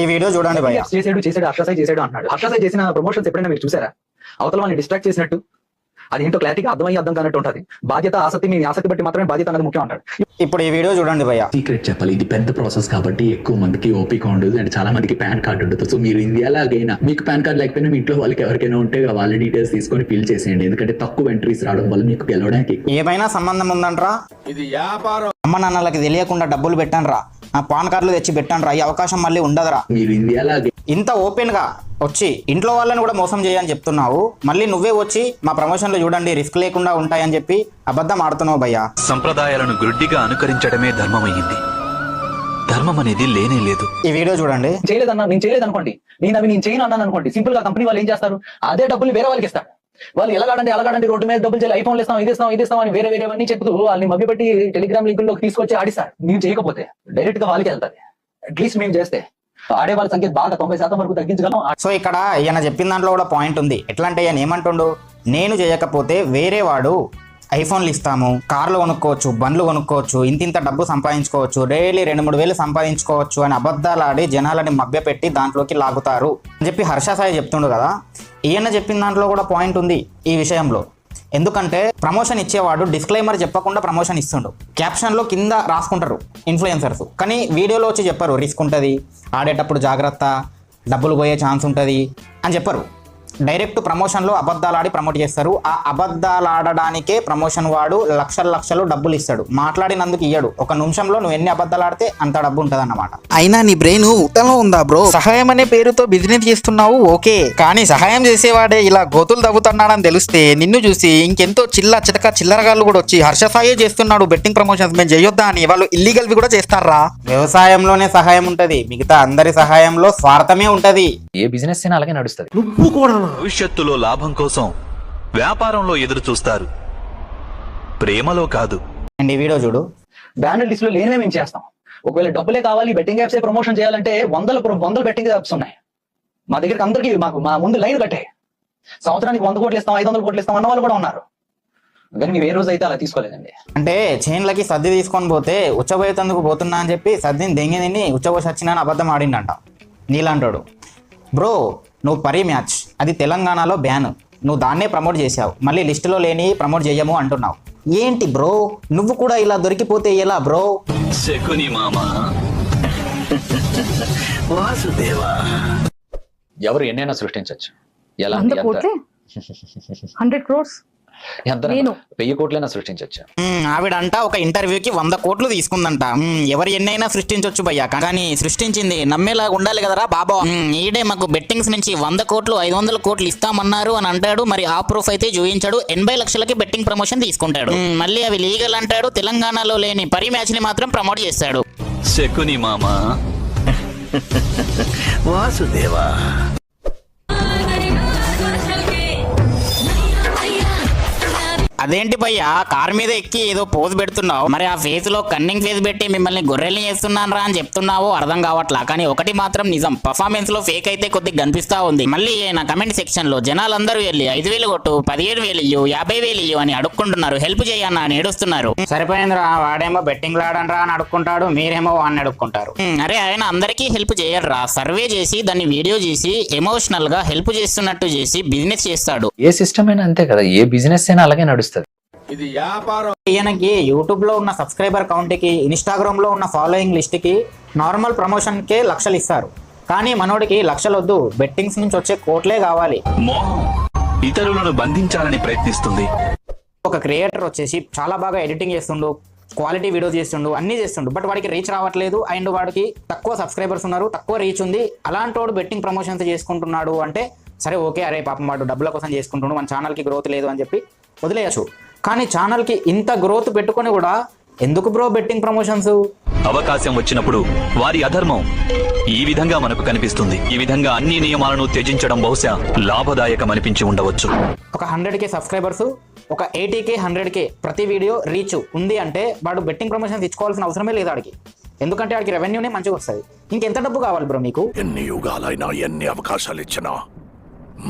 ఈ వీడియో చూడండి భయ్యా. చేసాడు హర్షసాయి చేసాడు అంటున్నాడు. హర్షసాయి చేసిన ప్రమోషన్స్ ఎప్పుడైనా మీరు చూసారా? అవతల వాళ్ళని డిస్ట్రాక్ట్ చేసినట్టు, అది ఏంటో క్లారిటీగా అర్థం కానట్టు ఉంటుంది. బాధ్యత ఆసక్తి, మీ ఆసక్తి బట్టి మాత్రమే బాధ్యత అనేది ముఖ్యం అంటాడు. ఇప్పుడు ఈ వీడియో చూడండి భయ్యా. సీక్రెట్ చెప్పాలి, ఇది పెద్ద ప్రాసెస్ కాబట్టి ఎక్కువ మందికి ఓపిక ఉండదు అండ్ చాలా మందికి పాన్ కార్డు ఉండదు. సో మీరు ఇది ఎలాగైనా, మీకు పాన్ కార్డు లేకపోయినా మీ ఇంట్లో వాళ్ళకి ఎవరికైనా ఉంటే వాళ్ళ డీటెయిల్స్ తీసుకొని ఫిల్ చేసేయండి. ఎందుకంటే తక్కువ ఎంట్రీస్ రావడం వల్ల మీకు గెలవడానికి ఏమైనా సంబంధం ఉందంట్రా? ఇది వ్యాపారం. అమ్మ నాన్నలకి తెలియకుండా డబ్బులు పెట్టానురా, నా పాన్ కార్డులు తెచ్చి పెట్టానురా, ఈ అవకాశం మళ్ళీ ఉండదురా. మీరు ఇది ఎలాగే ఇంత ఓపెన్ గా వచ్చి ఇంట్లో వాళ్ళని కూడా మోసం చేయని చెప్తున్నావు, మళ్ళీ నువ్వే వచ్చి మా ప్రమోషన్లు చూడండి రిస్క్ లేకుండా ఉంటాయని చెప్పి అబద్ధం ఆడుతున్నావు భయ్యా. సంప్రదాయాలను గ్రుడ్డిగా అనుకరించడమే ధర్మమయ్యింది. ధర్మం అనేది లేనే లేదు. ఈ వీడియో చూడండి. నేను చేయలేదు అనుకోండి, నేను చేయను అన్నాను అనుకోండి, సింపుల్ గా కంపెనీ వాళ్ళు ఏం చేస్తారు, అదే డబ్బులు వేరే వాళ్ళకి ఇస్తారు. వాళ్ళు ఎలాగండి రోడ్డు మీద డబ్బులు చేయాలి, ఐఫోన్లు ఇస్తాం, ఇది ఇస్తాం అని వేరేవన్నీ చెప్తూ వాళ్ళని మభ్యపెట్టి టెలిగ్రామ్ లింకుల్లోకి తీసుకొచ్చి ఆడిస్తారు. మేము చేయకపోతే డైరెక్ట్ గా వాళ్ళకి వెళ్తాది. అట్లీస్ట్ మేము చేస్తే ఆడే వాళ్ళ సంఖ్య బాగా 90% వరకు తగ్గించగలం. సో ఇక్కడ ఈయన చెప్పిన దాంట్లో కూడా పాయింట్ ఉంది. ఎట్లా అంటే ఈయన ఏమంటుండు, నేను చేయకపోతే వేరే వాడు ఐఫోన్లు ఇస్తాము, కార్లు కొనుక్కోవచ్చు, బండ్లు కొనుక్కోవచ్చు, ఇంత డబ్బు సంపాదించుకోవచ్చు, డైలీ 2-3 వేలు సంపాదించుకోవచ్చు అని అబద్ధాలు ఆడి జనాలని మభ్యపెట్టి దాంట్లోకి లాగుతారు అని చెప్పి హర్షసాయి చెప్తుండు కదా. ఈయన చెప్పిన దాంట్లో కూడా పాయింట్ ఉంది ఈ విషయంలో. ఎందుకంటే ప్రమోషన్ ఇచ్చేవాడు డిస్క్లైమర్ చెప్పకుండా ప్రమోషన్ ఇస్తుండు. క్యాప్షన్లో కింద రాసుకుంటారు ఇన్ఫ్లుయెన్సర్స్, కానీ వీడియోలో వచ్చి చెప్పరు రిస్క్ ఉంటుంది, ఆడేటప్పుడు జాగ్రత్త, డబ్బులు పోయే ఛాన్స్ ఉంటుంది అని చెప్పరు. డైరెక్ట్ ప్రమోషన్లో అబద్ధాలు ఆడి ప్రమోట్ చేస్తారు. ఆ అబద్ధాలు ఆడడానికే ప్రమోషన్ వాడు లక్షలు డబ్బులు ఇస్తాడు. మాట్లాడినందుకు ఇయ్యడు. ఒక నిమిషంలో నువ్వు ఎన్ని అబద్ధాలు ఆడితే అంత డబ్బు ఉంటుంది అన్నమాట. అయినా నీ బ్రెయిన్ ఉత్తలో ఉందా బ్రో? సహాయం అనే పేరుతో బిజినెస్ చేస్తున్నావు ఓకే, కానీ సహాయం చేసేవాడే ఇలా గోతులు తవ్వుతున్నాడని తెలిస్తే నిన్ను చూసి ఇంకెంతో చితక చిల్లరగాళ్ళు కూడా వచ్చి హర్షసాయే చేస్తున్నాడు బెట్టింగ్ ప్రమోషన్స్, మేము చేయొద్దా అని వాళ్ళు ఇల్లీగల్వి కూడా చేస్తారా? వ్యవసాయంలోనే సహాయం ఉంటది, మిగతా అందరి సహాయంలో స్వార్థమే ఉంటది. ఏ బిజినెస్ అయినా అలాగే నడుస్తుంది. భవిష్యత్తులో లాభం కోసం వ్యాపారంలో ఎదురు చూస్తారు, ప్రేమలో కాదు. అండ్ ఈ వీడియో చూడు. బ్యానర్ లిస్ట్ లో లేనివే మేము చేస్తాం. ఒకవేళ డబ్బులే కావాలి, బెట్టింగ్ యాప్స్ ప్రమోషన్ చేయాలంటే వందల బెట్టింగ్ యాప్స్ ఉన్నాయి మా దగ్గరికి. అందరికీ మా ముందు లైన్ కట్టే సంవత్సరానికి 100 కోట్లు ఇస్తాం, 500 కోట్లు ఇస్తాం అన్న వాళ్ళు కూడా ఉన్నారు. కానీ మేము ఏ రోజు అయితే అలా తీసుకోలేదండి. అంటే చైన్లకి సర్ది తీసుకొని పోతే ఉచ్చబోయేందుకు పోతున్నా అని చెప్పి సర్దిని దెంగి తిని ఉచ్చబోసి వచ్చినా అని అబద్ధం ఆడిండంట నీలాంటాడు. బ్రో నువ్వు పరి మ్యాచ్ అది తెలంగాణలో బ్యాన్, నువ్వు దాన్నే ప్రమోట్ చేసావు, మళ్ళీ లిస్టులో లేని ప్రమోట్ చేయము అంటున్నావు. ఏంటి బ్రో, నువ్వు కూడా ఇలా దొరికిపోతే ఎలా బ్రో? శకుని మామ వాసుదేవా. ఎవరు ఎన్నైనా సృష్టించవచ్చు. ఎలా 100 crores ఎంత 1000 కోట్లైనా సృష్టించవచ్చు. ఆవిడంట ఒక ఇంటర్వ్యూకి 100 కోట్లు తీసుకుందంట. ఎవరు ఎన్నైనా సృష్టించవచ్చు భయ్యా, కానీ సృష్టించింది నమ్మేలాగా ఉండాలి కదరా బాబా. ఈడే మాకు బెట్టింగ్స్ నుంచి 100 కోట్లు 500 కోట్లు ఇస్తామన్నారు అని అంటాడు, మరి ఆ ప్రూఫ్ అయితే చూపించాడు. 80 లక్షలకి బెట్టింగ్ ప్రమోషన్ తీసుకుంటాడు, మళ్ళీ అవి లీగల్ అంటాడు. తెలంగాణలో లేని పరి మ్యాచ్ ని మాత్రం ప్రమోట్ చేస్తాడు. శకుని మామ వాసుదేవా. అదేంటి భయ్యా కార్ మీద ఎక్కి ఏదో పోజ్ పెడుతున్నావు, మరి ఆ ఫేస్ లో కన్నింగ్ ఫేస్ పెట్టి మిమ్మల్ని గొర్రెల్ని చేస్తున్నాను రా అని చెప్తున్నావు అర్థం కావట్లా. కానీ ఒకటి మాత్రం నిజం, పర్ఫార్మెన్స్ లో ఫేక్ అయితే కొద్దిగా కనిపిస్తా ఉంది. మళ్ళీ నా కమెంట్ సెక్షన్ లో జనాలందరూ వెళ్ళి 5,000 కొట్టు, 15,000 ఇయ్యు, 50,000 ఇయ్యు అని అడుక్కుంటున్నారు, హెల్ప్ చేయన్నా అని ఏడుస్తున్నారు. సరిపోయిందిరా, వాడేమో బెట్టింగ్ లాడనరా అని అడుక్కుంటాడు, మీరేమో వాడిని అడుక్కుంటారు. అరే ఆయన అందరికీ హెల్ప్ చేయరురా, సర్వే చేసి దాన్ని వీడియో చేసి ఎమోషనల్ గా హెల్ప్ చేస్తున్నట్టు చేసి బిజినెస్ చేస్తాడు. ఏ సిస్టమ్ అయినా అంతే కదా, ఏ బిజినెస్ అయినా అలాగే నడుస్తుంది. ఇది వ్యాపారం. ఈయనకి యూట్యూబ్ లో ఉన్న సబ్స్క్రైబర్ కౌంట్ కి, ఇన్స్టాగ్రామ్ లో ఉన్న ఫాలోయింగ్ లిస్ట్ కి నార్మల్ ప్రమోషన్ కే లక్షలు ఇస్తారు. కానీ మనోడికి లక్షలు వద్దు, బెట్టింగ్స్ నుంచి వచ్చే కోట్లే కావాలి. మోహం ఇతరులను బంధించాలని ప్రయత్నిస్తుంది. ఒక క్రియేటర్ వచ్చేసి చాలా బాగా ఎడిటింగ్ చేస్తుండు, క్వాలిటీ వీడియోస్ చేస్తుండు, అన్ని చేస్తుండు, బట్ వాడికి రీచ్ రావట్లేదు. అండ్ వాడికి తక్కువ సబ్స్క్రైబర్స్ ఉన్నారు, తక్కువ రీచ్ ఉంది. అలాంటి వాడు బెట్టింగ్ ప్రమోషన్స్ చేసుకుంటున్నాడు అంటే సరే ఓకే, అరే పాపం వాడు డబ్బుల కోసం చేసుకుంటున్నాడు, మన ఛానల్కి గ్రోత్ లేదు అని చెప్పి వదిలేయచ్చు. కానీ ఛానల్కి ఇంత గ్రోత్ పెట్టుకొని కూడా ఎందుకు బ్రో బెట్టింగ్ ప్రమోషన్స్? అవకాశం వచ్చినప్పుడు వారి అధర్మం ఈ విధంగా మనకు కనిపిస్తుంది. ఈ విధంగా అన్ని నియమాలను త్యజించడం బహుశా లాభదాయకం అనిపించి ఉండవచ్చు. ఒక 100K సబ్స్క్రైబర్స్, ఒక 80K 100K ప్రతి వీడియో రీచ్ ఉంది అంటే వాడు బెట్టింగ్ ప్రమోషన్స్ ఇచ్చుకోవాల్సిన అవసరమే లేదు ఆడికి. ఎందుకంటే ఆడికి రెవెన్యూనే మంచిగా వస్తుంది. ఇంకెంత డబ్బు కావాలి బ్రో మీకు? ఎన్ని యుగాలైనా ఎన్ని అవకాశాలు ఇచ్చినా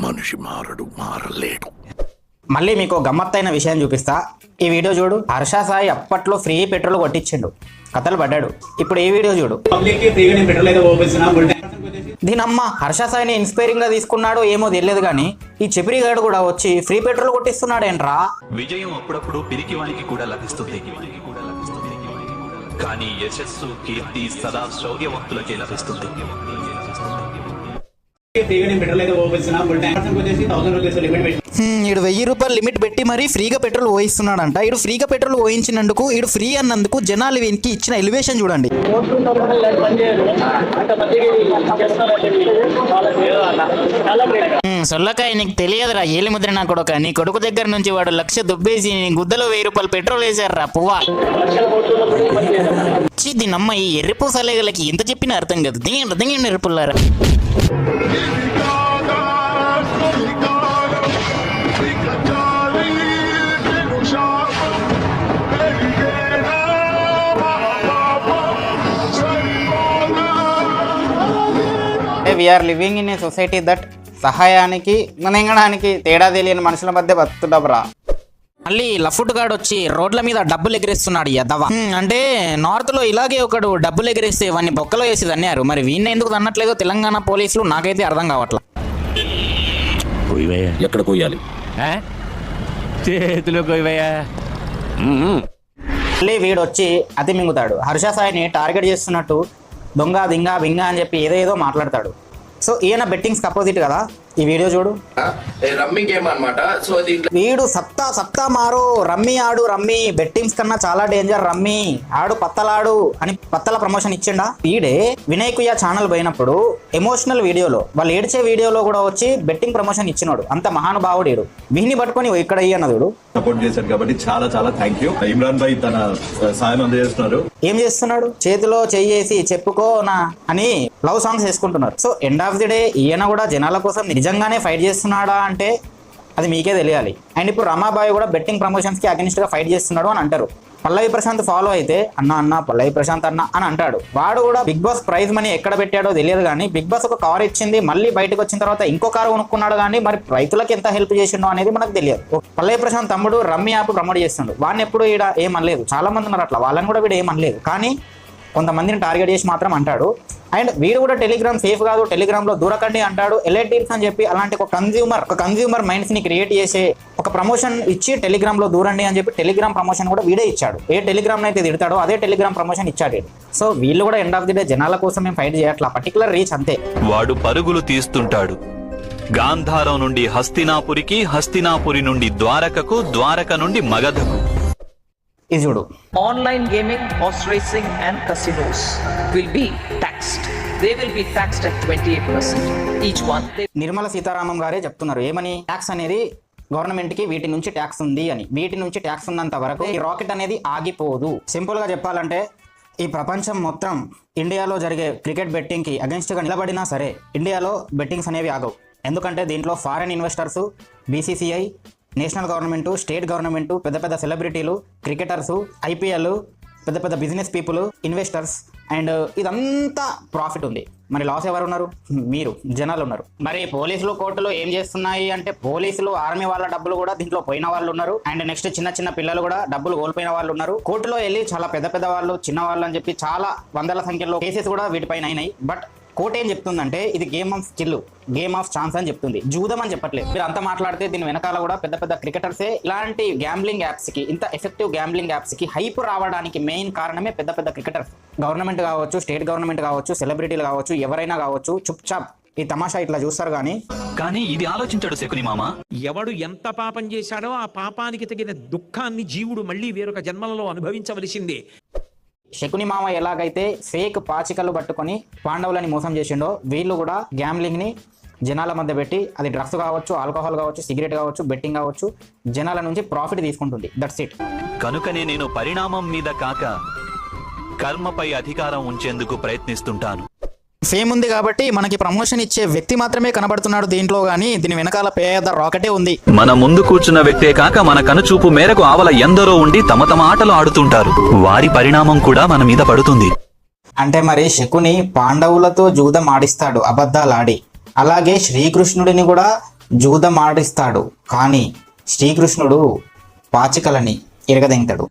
మనిషి మారలేడు. మళ్ళీ మీకు గమ్మత్తైన విషయం చూపిస్తా, ఈ వీడియో చూడు. హర్షసాయి అప్పట్లో ఫ్రీ పెట్రోల్ కొట్టించిండు, కథలు పడ్డాడు. ఇప్పుడు ఈ వీడియో చూడు. పబ్లిక్ కి ఫ్రీగా నేను పెట్రోల్ అయితే ఓపెన్ దీనమ్మ హర్ష సాయిని ఇన్స్పైరింగ్ గా తీసుకున్నాడో ఏమో తెలియదు కానీ ఈ చెపిరి గాడు కూడా వచ్చి ఫ్రీ పెట్రోల్ కొట్టిస్తున్నాడేంట్రా. విజయం అప్పుడప్పుడు పిరికివానికి కూడా లభిస్తుంది, కానీ యశస్సు కీర్తి సదా శౌర్యవంతులకే లభిస్తుంది. ఈడు 1000 రూపాయలు లిమిట్ పెట్టి మరీ ఫ్రీగా పెట్రోల్ పోయిస్తున్నాడంట. ఈడు ఫ్రీగా పెట్రోల్ పోయించినందుకు, ఈడు ఫ్రీ అన్నందుకు జనాలు వీనికి ఇచ్చిన ఎలివేషన్ చూడండి. సొల్లకాయ నీకు తెలియదురా ఏలి ముద్ర నా కొడుక. నీ కొడుకు దగ్గర నుంచి వాడు 1,00,000 దుబ్బేసి నీ గుద్దలో 1000 రూపాయలు పెట్రోల్ వేసారా పువ్వా. దీనమ్మ ఈ ఎర్రిపూసలేగలకి ఎంత చెప్పినా అర్థం కాదు. దిగండి ఎర్రిపుల్లారా. We're living in a society that సహాయానికి మింగడానికి తేడా తెలియని మనుషుల మధ్య బతుకుతుండబ్రా. మళ్ళీ లఫుట్ గాడు వచ్చి రోడ్ల మీద డబ్బులు ఎగిరేస్తున్నాడు ఎదవ. అంటే నార్త్ లో ఇలాగే ఒకడు డబ్బులు ఎగిరేస్తే వాడిని బొక్కలో వేసి అన్నారు. మరి వీడిని ఎందుకు తన్నట్లేదో తెలంగాణ పోలీసులు నాకైతే అర్థం కావట్లా. ఎక్కడ కొయ్యాలి? చేతిలో కొయ్యవయ్యా. మళ్ళీ వీడు వచ్చి అతి మింగుతాడు. హర్ష సాయిని టార్గెట్ చేస్తున్నట్టు దొంగ దింగ బింగ అని చెప్పి ఏదో మాట్లాడతాడు. సో ఈయన బెట్టింగ్స్ అపోజిట్ కదా. ఈ వీడియో చూడు. రమ్మీ గేమ్ అన్నమాట. సో వీడు సప్తా మారో రమ్మీ ఆడు, రమ్మీ బెట్టింగ్స్ కన్నా చాలా డేంజర్, రమ్మీ ఆడు పత్తలాడు అని పత్తల ప్రమోషన్ ఇచ్చిండా. వీడే వినయకుయ్య ఛానల్ పోయినప్పుడు ఎమోషనల్ వీడియోలో వాళ్ళు ఏడ్చే వీడియోలో కూడా వచ్చి బెట్టింగ్ ప్రమోషన్ ఇచ్చినాడు. అంత మహానుభావుడు వీడు. వీడిని పట్టుకొని ఇక్కడ అన్నదుడు సపోర్ట్ చేశారు కాబట్టి చాలా చాలా థ్యాంక్ యూ. ఇమ్రాన్ భాయ్ తన సాయం అందజేస్తున్నారు. ఏం చేస్తున్నాడు? చేతిలో చెయ్యేసి చెప్పుకో నా అని లవ్ సాంగ్స్ వేసుకుంటున్నారు. So end of the day ఈయన కూడా జనాల కోసం నిజంగానే ఫైట్ చేస్తున్నాడా అంటే అది మీకే తెలియాలి. అండ్ ఇప్పుడు రమాబాయ్ కూడా బెట్టింగ్ ప్రమోషన్స్ కి అగెనిస్ట్ గా ఫైట్ చేస్తున్నాడు అని అంటారు. పల్లవి ప్రశాంత్ ఫాలో అయితే అన్న పల్లవి ప్రశాంత్ అన్న అని అంటాడు. వాడు కూడా బిగ్ బాస్ ప్రైజ్ మనీ ఎక్కడ పెట్టాడో తెలియదు కానీ బిగ్ బాస్ ఒక కార్ ఇచ్చింది, మళ్ళీ బయటకు వచ్చిన తర్వాత ఇంకో కారు కొనుక్కున్నాడు. కానీ మరి రైతులకు ఎంత హెల్ప్ చేసిండో అనేది మనకు తెలియదు. పల్లవి ప్రశాంత్ తమ్ముడు రమ్మీ యాప్ ప్రమోట్ చేస్తుండు. వాడిని ఎప్పుడు ఈడ ఏమనలేదు. చాలా మంది ఉన్నారు అట్లా, వాళ్ళని కూడా వీడు ఏమనలేదు. కానీ కొంతమందిని టార్గెట్ చేసి మాత్రం అంటాడు. అండ్ వీడు కూడా టెలిగ్రామ్ సేఫ్ కాదు, టెలిగ్రామ్ లో దూరకండి అంటాడు. ఎలైట్ డీల్స్ అని చెప్పి అలాంటి ఒక కన్జ్యూమర్ మైండ్స్ ని క్రియేట్ చేసే ఒక ప్రమోషన్ ఇచ్చి టెలిగ్రామ్ లో దూరండి అని చెప్పి టెలిగ్రామ్ ప్రమోషన్ కూడా వీడే ఇచ్చాడు. ఏ టెలిగ్రామ్ అయితే తిడతాడో అదే టెలిగ్రామ్ ప్రమోషన్ ఇచ్చాడు. సో వీళ్ళు కూడా ఎండ్ ఆఫ్ ది డే జనాల కోసం మేము ఫైట్ చేయట్లా, పర్టికులర్ రీచ్ అంతే. వాడు పరుగులు తీస్తుంటాడు. గాంధారం నుండి హస్తినాపురికి, హస్తినాపురి నుండి ద్వారకకు, ద్వారక నుండి మగధకు. ఇది చూడు. Online gaming, horse racing and casinos will be taxed. They will be taxed at 28% each one. Nirmala Sitharaman గారే చెప్తున్నారు ఏమని, ట్యాక్స్ అనేది గవర్నమెంట్ కి వీటి నుంచి ట్యాక్స్ ఉంది అని. వీటి నుంచి ట్యాక్స్ ఉన్నంత వరకు ఈ రాకెట్ అనేది ఆగిపోదు. సింపుల్ గా చెప్పాలంటే ఈ ప్రపంచం మొత్తం ఇండియాలో జరిగే క్రికెట్ బెట్టింగ్ కి అగెన్స్ట్ గా నిలబడినా సరే ఇండియాలో బెట్టింగ్స్ అనేవి ఆగవు. ఎందుకంటే దీంట్లో foreign investors, BCCI, national government, state government, పెద్ద పెద్ద సెలబ్రిటీలు, క్రికెటర్స్, ఐపీఎల్, పెద్ద పెద్ద బిజినెస్ పీపుల్, ఇన్వెస్టర్స్, అండ్ ఇదంతా ప్రాఫిట్ ఉంది. మరి లాస్ ఎవరు ఉన్నారు? మీరు జనాలు ఉన్నారు. మరి పోలీసులు కోర్టులు ఏం చేస్తున్నాయి అంటే పోలీసులు, ఆర్మీ వాళ్ళ డబ్బులు కూడా దీంట్లో పోయిన వాళ్ళు ఉన్నారు. అండ్ నెక్స్ట్ చిన్న పిల్లలు కూడా డబ్బులు కోల్పోయిన వాళ్ళు ఉన్నారు. కోర్టులో వెళ్ళి చాలా పెద్ద వాళ్ళు, చిన్న వాళ్ళు అని చెప్పి చాలా వందల సంఖ్యలో కేసెస్ కూడా వీటిపైన అయినాయి. బట్ కోర్టు ఏం చెప్తుందంటే ఇది game of skill, game of chance అని చెప్తుంది, జూదం అని చెప్పట్లేదు. మీరు అంతా మాట్లాడితే దీని వెనకాల కూడా పెద్ద క్రికెటర్సే ఇలాంటి గ్యాంబ్లింగ్ యాప్స్ కి, ఇంత ఎఫెక్టివ్ గ్యాంబ్లింగ్ యాప్స్ కి హైప్ రావడానికి మెయిన్ కారణమే పెద్ద క్రికెటర్స్. గవర్నమెంట్ కావచ్చు, స్టేట్ గవర్నమెంట్ కావచ్చు, సెలబ్రిటీలు కావచ్చు, ఎవరైనా కావచ్చు, చుప్చాప్ ఈ తమాషా ఇట్లా చూస్తారు. కానీ ఇది ఆలోచించాడు శకుని మామ. ఎవడు ఎంత పాపం చేశాడో ఆ పాపానికి తగిన దుఃఖాన్ని జీవుడు మళ్ళీ వేరొక జన్మలలో అనుభవించవలసిందే. శకుని మామ ఎలాగైతే ఫేక్ పాచికలు పట్టుకొని పాండవులని మోసం చేసిండో వీళ్ళు కూడా గ్యాంబ్లింగ్ ని జనాల మధ్య పెట్టి, అది డ్రగ్స్ కావచ్చు, ఆల్కహాల్ కావచ్చు, సిగరెట్ కావచ్చు, బెట్టింగ్ కావచ్చు, జనాల నుంచి ప్రాఫిట్ తీసుకుంటుంది. That's it. కనుకనే నేను పరిణామం మీద కాక కర్మపై అధికారం ఉంచేందుకు ప్రయత్నిస్తుంటాను. ఫేమ్ ఉంది కాబట్టి మనకి ప్రమోషన్ ఇచ్చే వ్యక్తి మాత్రమే కనబడుతున్నాడు దీంట్లో, గానీ దీని వెనకాల పేద రాకెటే ఉంది. మన ముందు కూర్చున్న వ్యక్తే కాక మన కనుచూపు మేరకు ఆవల ఎందరో ఉండి తమ ఆటలు ఆడుతుంటారు. వారి పరిణామం కూడా మన మీద పడుతుంది. అంటే మరి శకుని పాండవులతో జూదం ఆడిస్తాడు అబద్ధాలాడి, అలాగే శ్రీకృష్ణుడిని కూడా జూదం ఆడిస్తాడు. కానీ శ్రీకృష్ణుడు పాచికలని ఇరగదెంగుతాడు.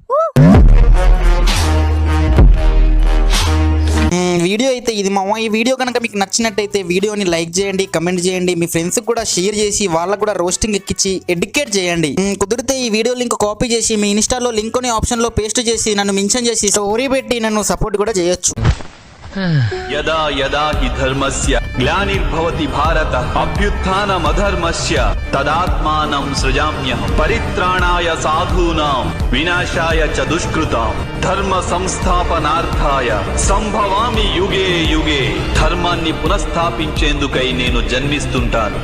వీడియో అయితే ఇది మామ. ఈ వీడియో కనుక మీకు నచ్చినట్టయితే వీడియోని లైక్ చేయండి, కమెంట్ చేయండి, మీ ఫ్రెండ్స్ కూడా షేర్ చేసి వాళ్ళకు కూడా రోస్టింగ్ ఎక్కించి ఎడ్యుకేట్ చేయండి. కుదిరితే ఈ వీడియో లింక్ కాపీ చేసి మీ ఇన్స్టాలో లింక్ ని ఆప్షన్ లో పేస్ట్ చేసి నన్ను మెన్షన్ చేసి స్టోరీ పెట్టి నన్ను సపోర్ట్ కూడా చేయొచ్చు. యదా యదా హి ధర్మస్య గ్లానిర్భవతి భారత అభ్యుత్థానమధర్మస్య తదాత్మానం సృజామ్యహం పరిత్రాణాయ సాధూనాం వినాశాయ చ దుష్కృతాం ధర్మ సంస్థాపనార్థాయ సంభవామి యుగే యుగే. ధర్మాన్ని పునఃస్థాపించేందుకై నేను జన్మిస్తుంటాను.